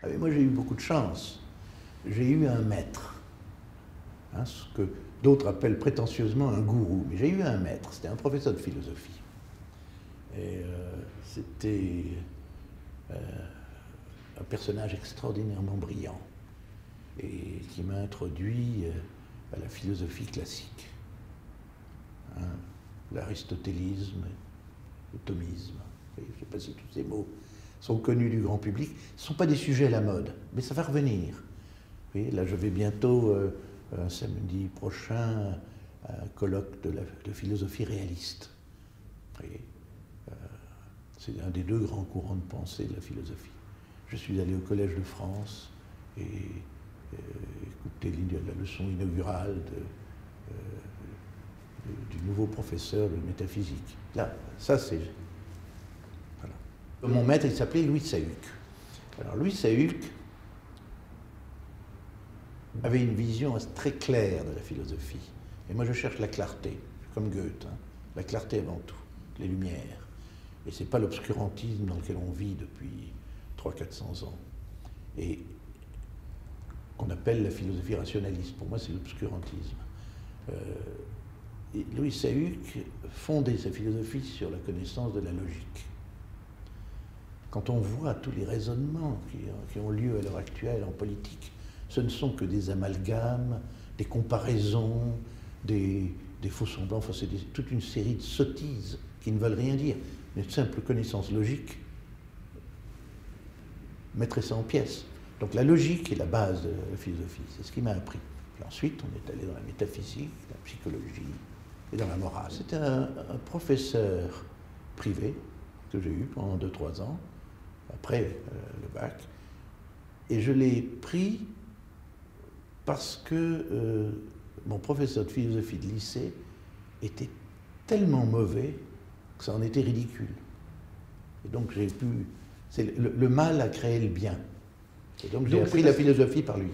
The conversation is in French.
Ah, mais moi j'ai eu beaucoup de chance. J'ai eu un maître, hein, ce que d'autres appellent prétentieusement un gourou, mais j'ai eu un maître, c'était un professeur de philosophie. Et c'était un personnage extraordinairement brillant et qui m'a introduit à la philosophie classique. Hein, l'aristotélisme, le thomisme, je ne sais pas si tous ces mots sont connus du grand public. Ce ne sont pas des sujets à la mode, mais ça va revenir. Vous voyez, là, je vais bientôt, un samedi prochain, à un colloque de philosophie réaliste. Vous voyez, c'est un des deux grands courants de pensée de la philosophie. Je suis allé au Collège de France et écouté la leçon inaugurale du nouveau professeur de métaphysique. Là, ça c'est... Voilà. Mon maître, il s'appelait Louis Sahuc. Alors Louis Sahuc avait une vision très claire de la philosophie. Et moi je cherche la clarté, comme Goethe, hein. La clarté avant tout, les lumières. Et ce n'est pas l'obscurantisme dans lequel on vit depuis 300-400 ans. Et qu'on appelle la philosophie rationaliste. Pour moi, c'est l'obscurantisme. Louis Sahuc fondait sa philosophie sur la connaissance de la logique. Quand on voit tous les raisonnements qui ont lieu à l'heure actuelle en politique, ce ne sont que des amalgames, des comparaisons, des faux semblants, enfin, c'est toute une série de sottises qui ne veulent rien dire. Une simple connaissance logique mettrait ça en pièces. Donc la logique est la base de la philosophie, c'est ce qui m'a appris. Puis ensuite, on est allé dans la métaphysique, la psychologie et dans la morale. C'était un professeur privé que j'ai eu pendant 2-3 ans, après le bac, et je l'ai pris parce que mon professeur de philosophie de lycée était tellement mauvais que ça en était ridicule. Et donc j'ai pu... Le mal a créé le bien. Et donc j'ai appris la philosophie par lui.